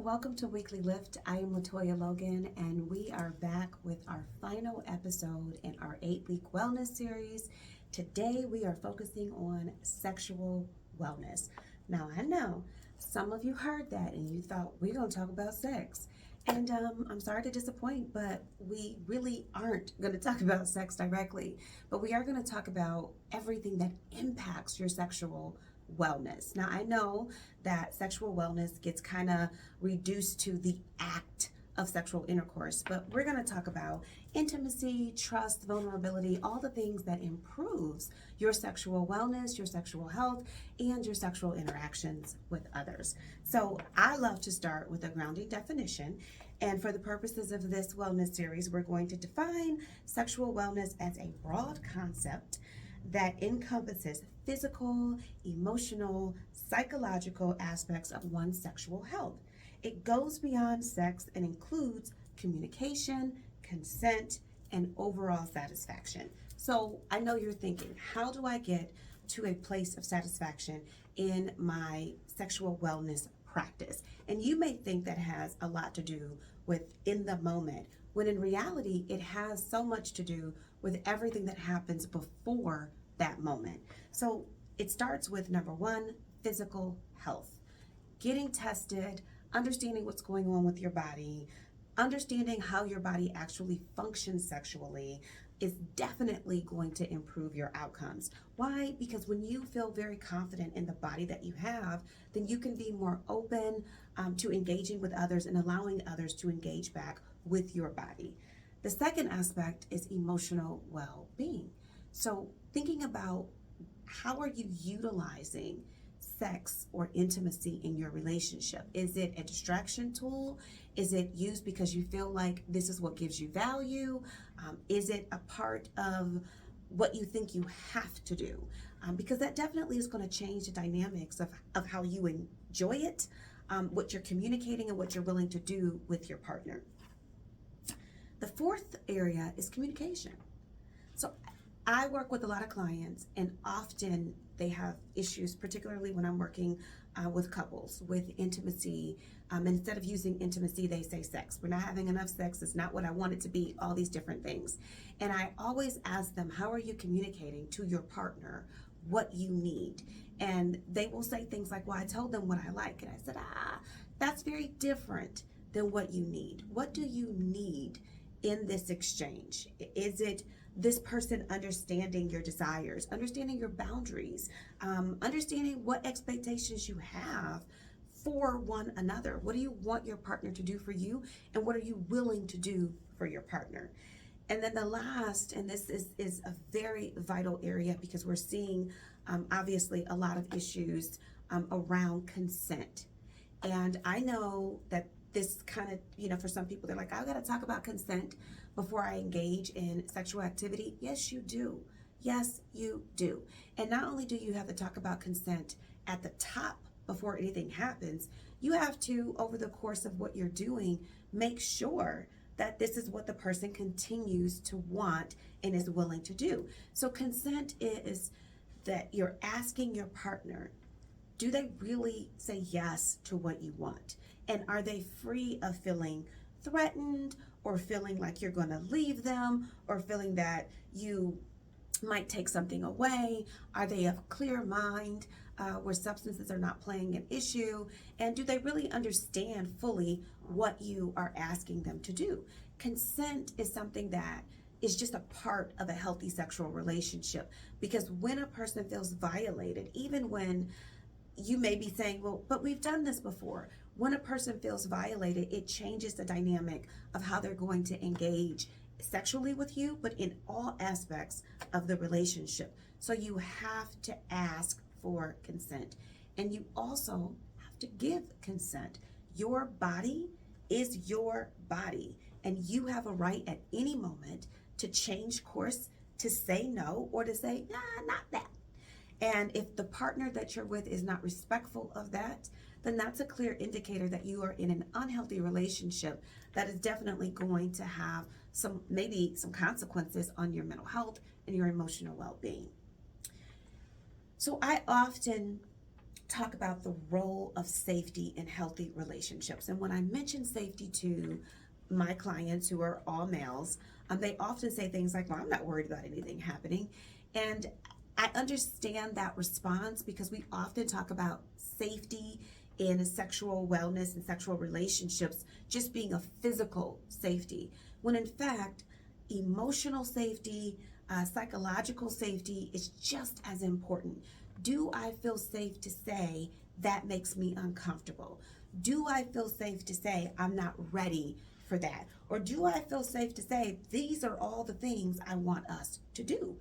welcome to Weekly Lift. I am Latoya Logan, and we are back with our final episode in our 8-week wellness series. Today, we are focusing on sexual wellness. Now, I know some of you heard that and you thought we're going to talk about sex. And I'm sorry to disappoint, but we really aren't going to talk about sex directly. But we are going to talk about everything that impacts your sexual wellness. Now, I know that sexual wellness gets kind of reduced to the act of sexual intercourse, but we're going to talk about intimacy, trust, vulnerability, all the things that improves your sexual wellness, your sexual health, and your sexual interactions with others. So I love to start with a grounding definition. And for the purposes of this wellness series, we're going to define sexual wellness as a broad concept that encompasses physical, emotional, psychological aspects of one's sexual health. It goes beyond sex and includes communication, consent, and overall satisfaction. So I know you're thinking, how do I get to a place of satisfaction in my sexual wellness practice? And you may think that has a lot to do with in the moment, when in reality, it has so much to do with everything that happens before that moment. So it starts with number one, physical health. Getting tested, understanding what's going on with your body, understanding how your body actually functions sexually is definitely going to improve your outcomes. Why? Because when you feel very confident in the body that you have, then you can be more open to engaging with others and allowing others to engage back with your body. The second aspect is emotional well-being. So thinking about how are you utilizing sex or intimacy in your relationship? Is it a distraction tool? Is it used because you feel like this is what gives you value? Is it a part of what you think you have to do? Because that definitely is going to change the dynamics of how you enjoy it, what you're communicating, and what you're willing to do with your partner. The fourth area is communication. So I work with a lot of clients, and often they have issues, particularly when I'm working with couples, with intimacy. Instead of using intimacy, they say sex. We're not having enough sex. It's not what I want it to be, all these different things. And I always ask them, how are you communicating to your partner what you need? And they will say things like, well, I told them what I like. And I said, that's very different than what you need. What do you need in this exchange? Is it this person understanding your desires, understanding your boundaries, understanding what expectations you have for one another? What do you want your partner to do for you, and what are you willing to do for your partner? And then the last, and this is a very vital area because we're seeing obviously a lot of issues around consent. And I know that this kind of, for some people, they're like, I gotta talk about consent before I engage in sexual activity. Yes, you do. Yes, you do. And not only do you have to talk about consent at the top before anything happens, you have to, over the course of what you're doing, make sure that this is what the person continues to want and is willing to do. So consent is that you're asking your partner, do they really say yes to what you want? And are they free of feeling threatened or feeling like you're going to leave them or feeling that you might take something away? Are they of clear mind where substances are not playing an issue? And do they really understand fully what you are asking them to do? Consent is something that is just a part of a healthy sexual relationship, because when a person feels violated, even when you may be saying, well, but we've done this before. When a person feels violated, it changes the dynamic of how they're going to engage sexually with you, but in all aspects of the relationship. So you have to ask for consent, and you also have to give consent. Your body is your body, and you have a right at any moment to change course, to say no, or to say, nah, not that. And if the partner that you're with is not respectful of that, then that's a clear indicator that you are in an unhealthy relationship that is definitely going to have maybe some consequences on your mental health and your emotional well-being. So I often talk about the role of safety in healthy relationships. And when I mention safety to my clients who are all males, they often say things like, well, I'm not worried about anything happening. And I understand that response because we often talk about safety in sexual wellness and sexual relationships just being a physical safety, when in fact, emotional safety, psychological safety is just as important. Do I feel safe to say that makes me uncomfortable? Do I feel safe to say I'm not ready for that? Or do I feel safe to say these are all the things I want us to do?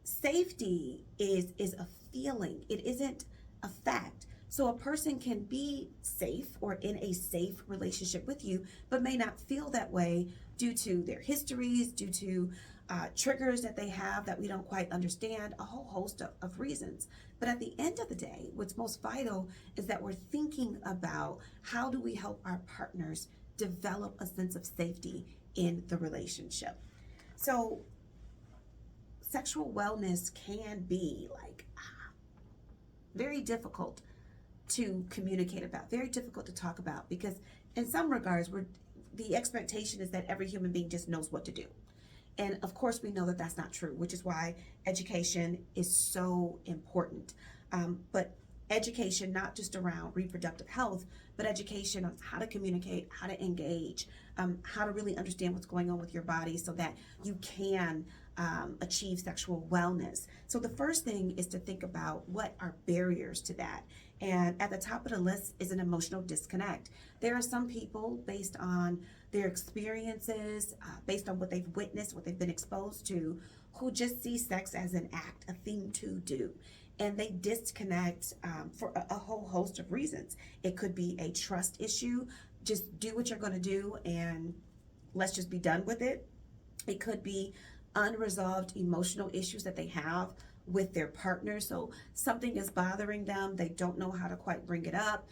Safety is a feeling, it isn't a fact. So a person can be safe or in a safe relationship with you, but may not feel that way due to their histories, due to triggers that they have that we don't quite understand, a whole host of reasons. But at the end of the day, what's most vital is that we're thinking about how do we help our partners develop a sense of safety in the relationship. So sexual wellness can be like very difficult to communicate about, very difficult to talk about, because in some regards, the expectation is that every human being just knows what to do. And of course, we know that that's not true, which is why education is so important. But education, not just around reproductive health, but education on how to communicate, how to engage, how to really understand what's going on with your body so that you can achieve sexual wellness. So the first thing is to think about what are barriers to that. And at the top of the list is an emotional disconnect. There are some people, based on their experiences, based on what they've witnessed, what they've been exposed to, who just see sex as an act, a thing to do. And they disconnect for a whole host of reasons. It could be a trust issue. Just do what you're going to do and let's just be done with it. It could be unresolved emotional issues that they have with their partner. So something is bothering them. They don't know how to quite bring it up.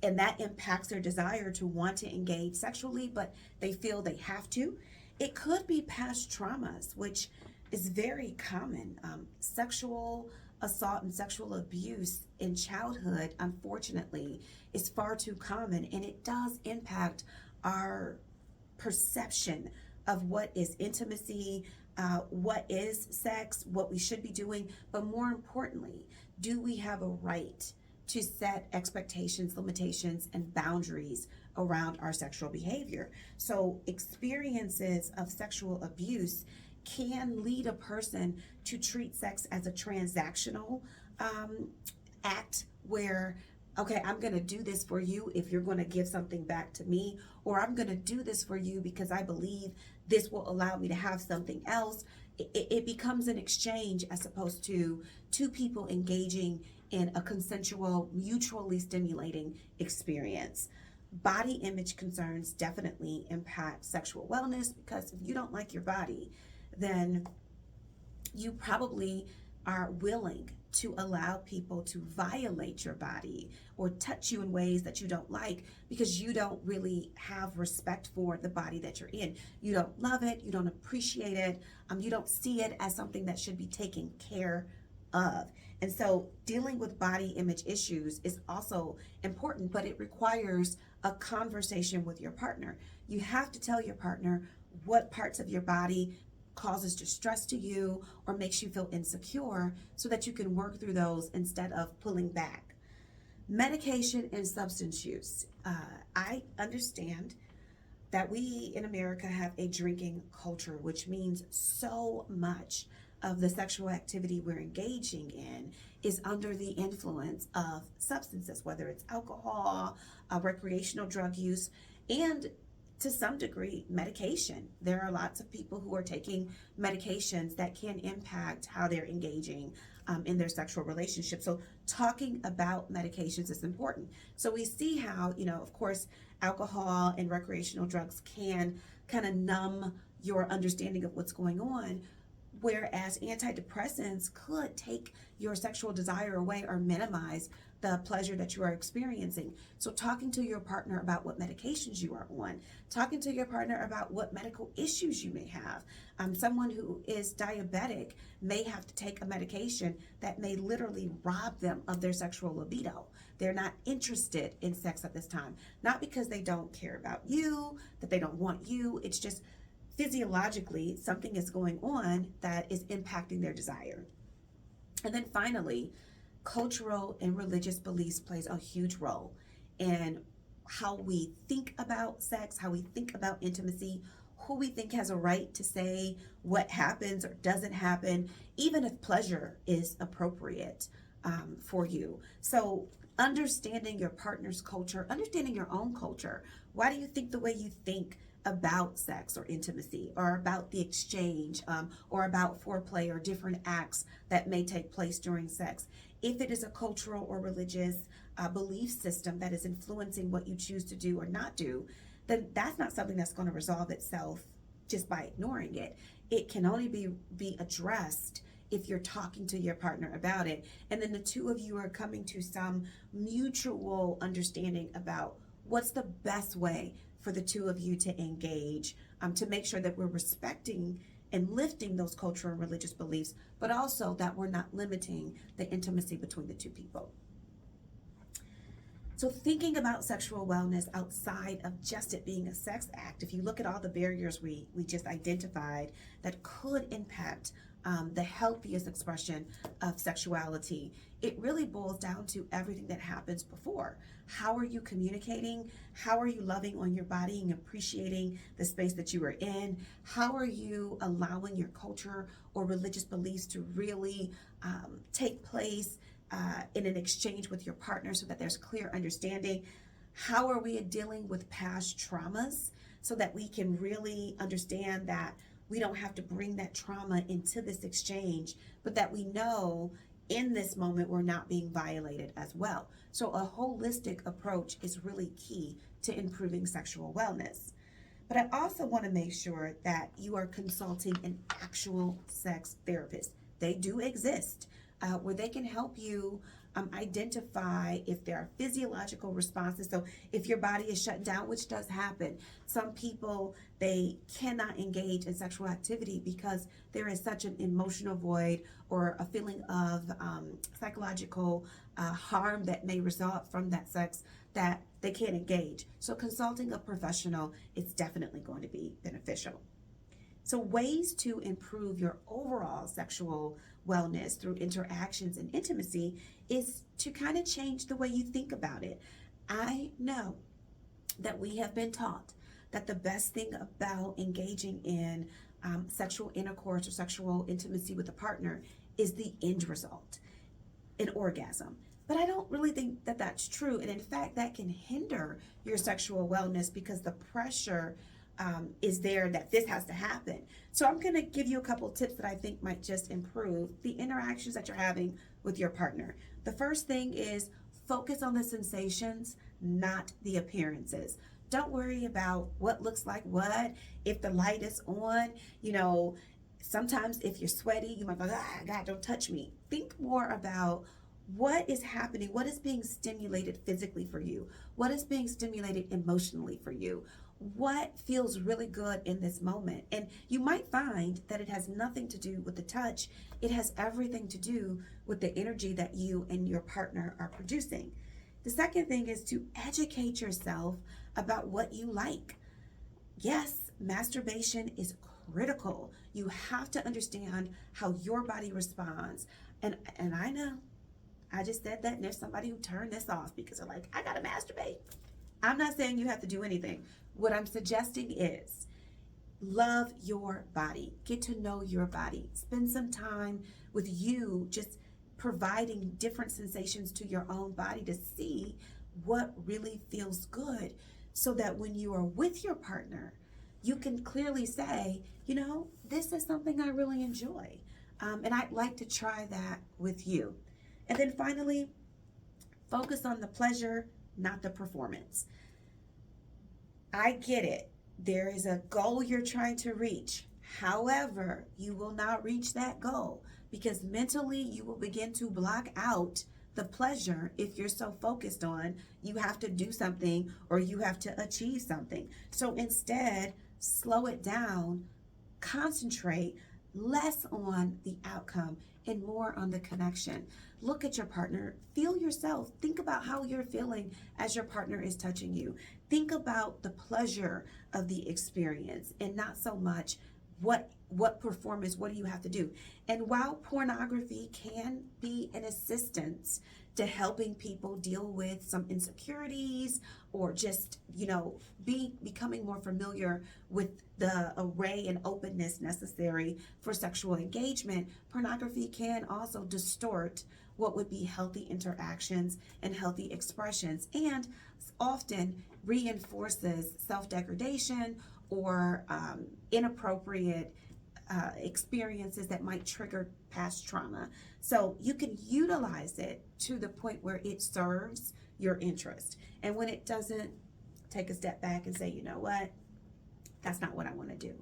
And that impacts their desire to want to engage sexually, but they feel they have to. It could be past traumas, which is very common. Sexual assault and sexual abuse in childhood, unfortunately, is far too common, and it does impact our perception of what is intimacy, what is sex, what we should be doing, but more importantly, do we have a right to set expectations, limitations, and boundaries around our sexual behavior? So experiences of sexual abuse can lead a person to treat sex as a transactional act where, okay, I'm going to do this for you if you're going to give something back to me, or I'm going to do this for you because I believe this will allow me to have something else. It becomes an exchange as opposed to two people engaging in a consensual, mutually stimulating experience. Body image concerns definitely impact sexual wellness, because if you don't like your body, then you probably are willing to allow people to violate your body or touch you in ways that you don't like because you don't really have respect for the body that you're in. You don't love it, you don't appreciate it, you don't see it as something that should be taken care of. And so dealing with body image issues is also important, but it requires a conversation with your partner. You have to tell your partner what parts of your body causes distress to you or makes you feel insecure so that you can work through those instead of pulling back. Medication and substance use. I understand that we in America have a drinking culture, which means so much of the sexual activity we're engaging in is under the influence of substances, whether it's alcohol, recreational drug use, and to some degree, medication. There are lots of people who are taking medications that can impact how they're engaging in their sexual relationship. So talking about medications is important. So we see how, of course, alcohol and recreational drugs can kind of numb your understanding of what's going on, whereas antidepressants could take your sexual desire away or minimize the pleasure that you are experiencing. So talking to your partner about what medications you are on, talking to your partner about what medical issues you may have. Someone who is diabetic may have to take a medication that may literally rob them of their sexual libido. They're not interested in sex at this time, not because they don't care about you, that they don't want you. It's just physiologically something is going on that is impacting their desire. And then finally, cultural and religious beliefs plays a huge role in how we think about sex, how we think about intimacy, who we think has a right to say what happens or doesn't happen, even if pleasure is appropriate for you. So understanding your partner's culture, understanding your own culture. Why do you think the way you think about sex or intimacy, or about the exchange, or about foreplay or different acts that may take place during sex? If it is a cultural or religious belief system that is influencing what you choose to do or not do, then that's not something that's going to resolve itself just by ignoring it. It can only be addressed if you're talking to your partner about it, and then the two of you are coming to some mutual understanding about what's the best way for the two of you to engage, to make sure that we're respecting and lifting those cultural and religious beliefs, but also that we're not limiting the intimacy between the two people. So thinking about sexual wellness outside of just it being a sex act, if you look at all the barriers we just identified that could impact the healthiest expression of sexuality, it really boils down to everything that happens before. How are you communicating? How are you loving on your body and appreciating the space that you are in? How are you allowing your culture or religious beliefs to really take place in an exchange with your partner so that there's clear understanding? How are we dealing with past traumas so that we can really understand that we don't have to bring that trauma into this exchange, but that we know in this moment we're not being violated as well. So a holistic approach is really key to improving sexual wellness. But I also want to make sure that you are consulting an actual sex therapist. They do exist, where they can help you identify if there are physiological responses. So if your body is shut down, which does happen, some people, they cannot engage in sexual activity because there is such an emotional void or a feeling of psychological harm that may result from that sex that they can't engage. So consulting a professional is definitely going to be beneficial. So ways to improve your overall sexual wellness through interactions and intimacy is to kind of change the way you think about it. I know that we have been taught that the best thing about engaging in sexual intercourse or sexual intimacy with a partner is the end result, an orgasm. But I don't really think that that's true. And in fact, that can hinder your sexual wellness because the pressure is there that this has to happen. So I'm going to give you a couple tips that I think might just improve the interactions that you're having with your partner. The first thing is focus on the sensations, not the appearances. Don't worry about what looks like what, if the light is on. You know, sometimes if you're sweaty, you might go, God, don't touch me. Think more about what is happening, what is being stimulated physically for you, what is being stimulated emotionally for you, what feels really good in this moment. And you might find that it has nothing to do with the touch. It has everything to do with the energy that you and your partner are producing. The second thing is to educate yourself about what you like. Yes, masturbation is critical. You have to understand how your body responds. And I know, I just said that, and there's somebody who turned this off because they're like, I gotta masturbate. I'm not saying you have to do anything. What I'm suggesting is love your body. Get to know your body. Spend some time with you, just providing different sensations to your own body to see what really feels good, so that when you are with your partner, you can clearly say, you know, this is something I really enjoy. And I'd like to try that with you. And then finally, focus on the pleasure, not the performance. I get it. There is a goal you're trying to reach. However, you will not reach that goal because mentally you will begin to block out the pleasure if you're so focused on you have to do something or you have to achieve something. So instead, slow it down, concentrate less on the outcome and more on the connection. Look at your partner, feel yourself, think about how you're feeling as your partner is touching you. Think about the pleasure of the experience and not so much what performance, what do you have to do. And while pornography can be an assistance to helping people deal with some insecurities or just, becoming more familiar with the array and openness necessary for sexual engagement, pornography can also distort what would be healthy interactions and healthy expressions, and often reinforces self-degradation or inappropriate experiences that might trigger past trauma. So you can utilize it to the point where it serves your interest. And when it doesn't, take a step back and say, you know what, that's not what I want to do.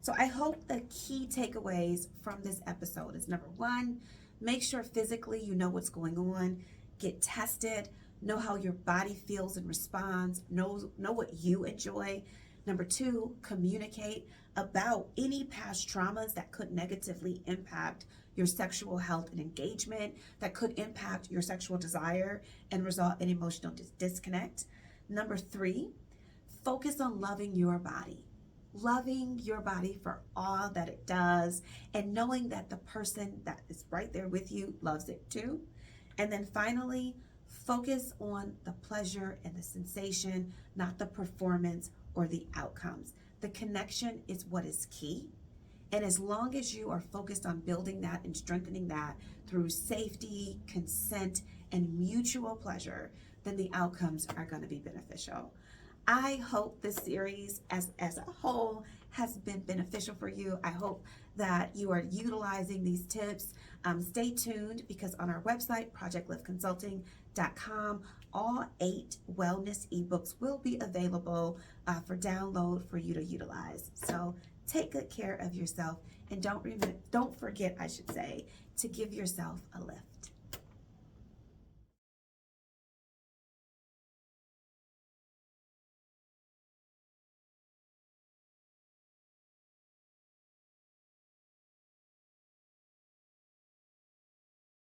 So I hope the key takeaways from this episode is, number one, make sure physically you know what's going on, get tested, know how your body feels and responds, know what you enjoy. Number two, communicate about any past traumas that could negatively impact your sexual health and engagement, that could impact your sexual desire and result in emotional disconnect. Number three, focus on loving your body for all that it does, and knowing that the person that is right there with you loves it too. And then finally, focus on the pleasure and the sensation, not the performance or the outcomes. The connection is what is key. And as long as you are focused on building that and strengthening that through safety, consent, and mutual pleasure, then the outcomes are going to be beneficial. I hope this series as a whole has been beneficial for you. I hope that you are utilizing these tips. Stay tuned, because on our website, projectliftconsulting.com, all 8 wellness ebooks will be available for download for you to utilize. So take good care of yourself, and don't forget, to give yourself a lift.